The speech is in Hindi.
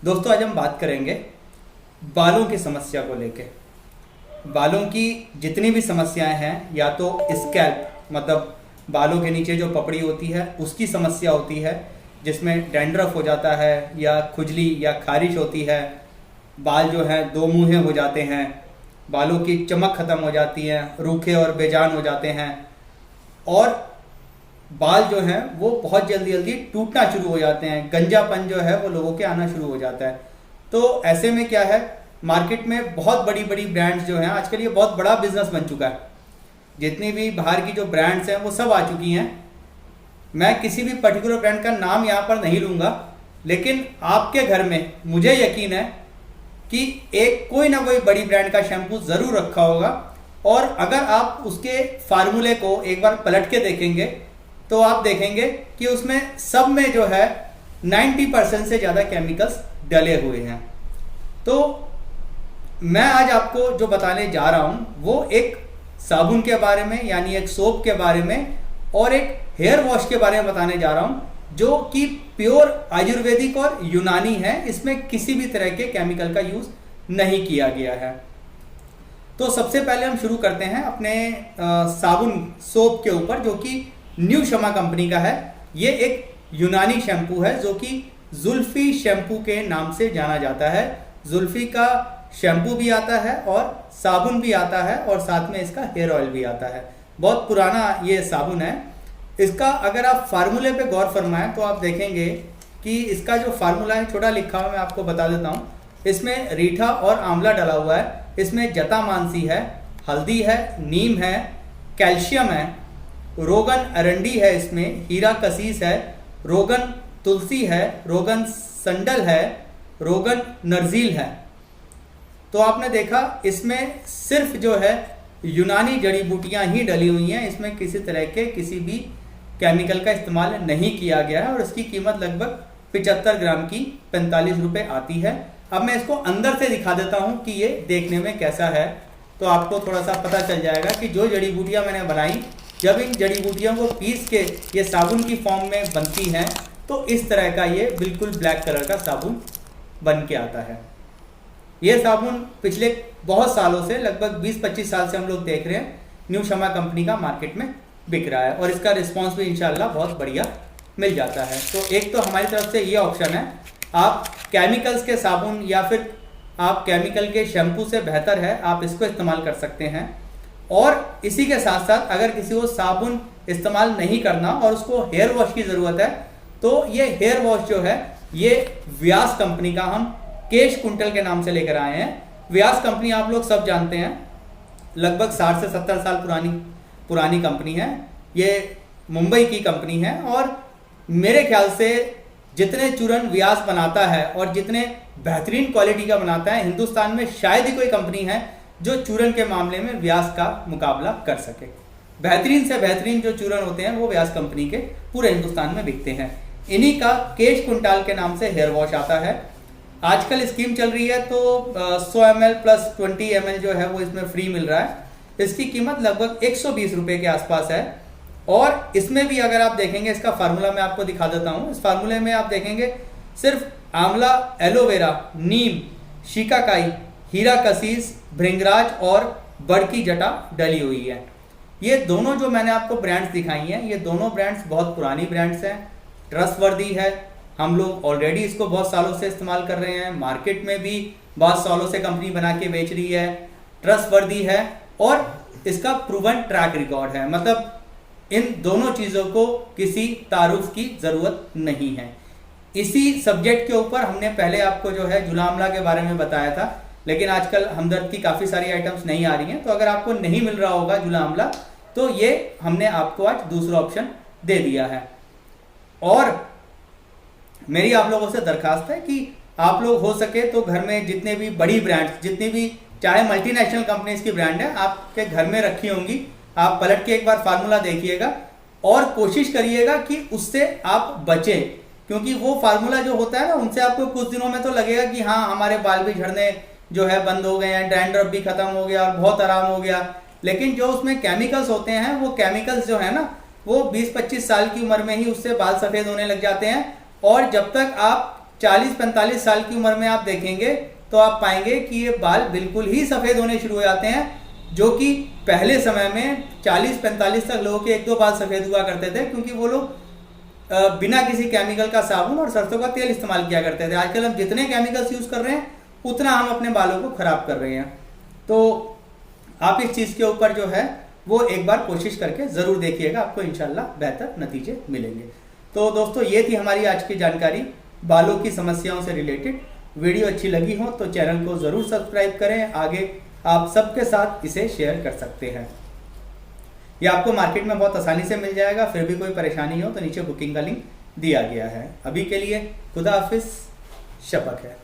दोस्तों आज हम बात करेंगे बालों की समस्या को लेके। बालों की जितनी भी समस्याएं हैं, या तो स्कैल्प मतलब बालों के नीचे जो पपड़ी होती है उसकी समस्या होती है, जिसमें डैंड्रफ हो जाता है या खुजली या खारिश होती है, बाल जो है दो मुंहे हो जाते हैं, बालों की चमक खत्म हो जाती है, रूखे और बेजान हो जाते हैं, और बाल जो हैं वो बहुत जल्दी जल्दी टूटना शुरू हो जाते हैं, गंजापन जो है वो लोगों के आना शुरू हो जाता है। तो ऐसे में क्या है, मार्केट में बहुत बड़ी बड़ी ब्रांड्स जो हैं, आजकल ये बहुत बड़ा बिजनेस बन चुका है। जितनी भी बाहर की जो ब्रांड्स हैं वो सब आ चुकी हैं। मैं किसी भी पर्टिकुलर ब्रांड का नाम यहाँ पर नहीं लूँगा, लेकिन आपके घर में मुझे यकीन है कि एक कोई ना कोई बड़ी ब्रांड का शैम्पू ज़रूर रखा होगा, और अगर आप उसके फार्मूले को एक बार पलट के देखेंगे तो आप देखेंगे कि उसमें सब में जो है 90% से ज़्यादा केमिकल्स डले हुए हैं। तो मैं आज आपको जो बताने जा रहा हूँ वो एक साबुन के बारे में, यानी एक सोप के बारे में, और एक हेयर वॉश के बारे में बताने जा रहा हूँ, जो कि प्योर आयुर्वेदिक और यूनानी है। इसमें किसी भी तरह के केमिकल का यूज़ नहीं किया गया है। तो सबसे पहले हम शुरू करते हैं अपने साबुन सोप के ऊपर, जो कि न्यू शमा कंपनी का है। ये एक यूनानी शैम्पू है जो कि जुल्फी शैम्पू के नाम से जाना जाता है। जुल्फी का शैम्पू भी आता है और साबुन भी आता है, और साथ में इसका हेयर ऑयल भी आता है। बहुत पुराना ये साबुन है। इसका अगर आप फार्मूले पे गौर फरमाएं तो आप देखेंगे कि इसका जो फार्मूला है, छोटा लिखा हुआ, मैं आपको बता देता हूँ। इसमें रीठा और आंवला डला हुआ है, इसमें जटामांसी है, हल्दी है, नीम है, कैल्शियम है, रोगन अरंडी है, इसमें हीरा कसीस है, रोगन तुलसी है, रोगन संडल है, रोगन नरजील है। तो आपने देखा इसमें सिर्फ जो है यूनानी जड़ी बूटियां ही डली हुई हैं। इसमें किसी तरह के किसी भी केमिकल का इस्तेमाल नहीं किया गया है, और इसकी कीमत लगभग 75 ग्राम की 45 रुपये आती है। अब मैं इसको अंदर से दिखा देता हूं कि ये देखने में कैसा है, तो आपको थोड़ा सा पता चल जाएगा कि जो जड़ी बूटियां मैंने बनाई, जब इन जड़ी बूटियों को पीस के ये साबुन की फॉर्म में बनती हैं तो इस तरह का ये बिल्कुल ब्लैक कलर का साबुन बन के आता है। ये साबुन पिछले बहुत सालों से, लगभग 20-25 साल से हम लोग देख रहे हैं, न्यू शमा कंपनी का मार्केट में बिक रहा है, और इसका रिस्पॉन्स भी इंशाल्लाह बहुत बढ़िया मिल जाता है। तो एक तो हमारी तरफ से ये ऑप्शन है, आप केमिकल्स के साबुन या फिर आप केमिकल के शैम्पू से बेहतर है आप इसको इस्तेमाल कर सकते हैं। और इसी के साथ साथ अगर किसी को साबुन इस्तेमाल नहीं करना और उसको हेयर वॉश की ज़रूरत है, तो ये हेयर वॉश जो है ये व्यास कंपनी का हम केश कुंटल के नाम से लेकर आए हैं। व्यास कंपनी आप लोग सब जानते हैं, लगभग 60 से 70 साल पुरानी कंपनी है। ये मुंबई की कंपनी है, और मेरे ख्याल से जितने चूरन व्यास बनाता है और जितने बेहतरीन क्वालिटी का बनाता है, हिंदुस्तान में शायद ही कोई कंपनी है जो चूरन के मामले में व्यास का मुकाबला कर सके। बेहतरीन से बेहतरीन जो चूरन होते हैं वो व्यास कंपनी के पूरे हिंदुस्तान में बिकते हैं। इन्हीं का केश कुंटाल के नाम से हेयर वॉश आता है। आजकल स्कीम चल रही है, तो 100 ml प्लस 20 ml जो है वो इसमें फ्री मिल रहा है। इसकी कीमत लगभग 120 रुपये के आसपास है। और इसमें भी अगर आप देखेंगे, इसका फार्मूला मैं आपको दिखा देता हूँ। इस फार्मूले में आप देखेंगे सिर्फ आंवला, एलोवेरा, नीम, शिकाकाई, हीरा कसीस, भृंगराज और बड़ की जटा डली हुई है। ये दोनों जो मैंने आपको ब्रांड्स दिखाई हैं, ये दोनों ब्रांड्स बहुत पुरानी ब्रांड्स हैं, ट्रस्टवर्दी है। हम लोग ऑलरेडी इसको बहुत सालों से इस्तेमाल कर रहे हैं, मार्केट में भी बहुत सालों से कंपनी बना के बेच रही है, ट्रस्टवर्दी है, और इसका प्रूवन ट्रैक रिकॉर्ड है। मतलब इन दोनों चीज़ों को किसी तारुफ की ज़रूरत नहीं है। इसी सब्जेक्ट के ऊपर हमने पहले आपको जो है जुला आंवला के बारे में बताया था, लेकिन आजकल हमदर्द की काफ़ी सारी आइटम्स नहीं आ रही हैं, तो अगर आपको नहीं मिल रहा होगा जुला आंवला, तो ये हमने आपको आज दूसरा ऑप्शन दे दिया है। और मेरी आप लोगों से दरखास्त है कि आप लोग हो सके तो घर में जितने भी बड़ी ब्रांड्स, जितनी भी चाहे मल्टीनेशनल कंपनीज की ब्रांड है, आपके घर में रखी होंगी, आप पलट के एक बार फार्मूला देखिएगा और कोशिश करिएगा कि उससे आप बचें, क्योंकि वो फार्मूला जो होता है ना, उनसे आपको कुछ दिनों में तो लगेगा कि हाँ हमारे बाल भी झड़ने जो है बंद हो गए हैं, डैंड्रफ भी खत्म हो गया और बहुत आराम हो गया। लेकिन जो उसमें केमिकल्स होते हैं, वो केमिकल्स जो है ना, वो 20-25 साल की उम्र में ही उससे बाल सफ़ेद होने लग जाते हैं, और जब तक आप 40-45 साल की उम्र में आप देखेंगे तो आप पाएंगे कि ये बाल बिल्कुल ही सफ़ेद होने शुरू हो जाते हैं, जो कि पहले समय में 40-45 तक लोगों के 1-2 बाल सफ़ेद हुआ करते थे, क्योंकि वो लोग बिना किसी केमिकल का साबुन और सरसों का तेल इस्तेमाल किया करते थे। आजकल हम जितने केमिकल्स यूज़ कर रहे हैं उतना हम अपने बालों को ख़राब कर रहे हैं। तो आप इस चीज़ के ऊपर जो है वो एक बार कोशिश करके ज़रूर देखिएगा, आपको इंशाल्लाह बेहतर नतीजे मिलेंगे। तो दोस्तों, ये थी हमारी आज की जानकारी बालों की समस्याओं से रिलेटेड। वीडियो अच्छी लगी हो तो चैनल को ज़रूर सब्सक्राइब करें, आगे आप सबके साथ इसे शेयर कर सकते हैं। ये आपको मार्केट में बहुत आसानी से मिल जाएगा। फिर भी कोई परेशानी हो तो नीचे बुकिंग का लिंक दिया गया है। अभी के लिए खुदा हाफिज़, शपक है।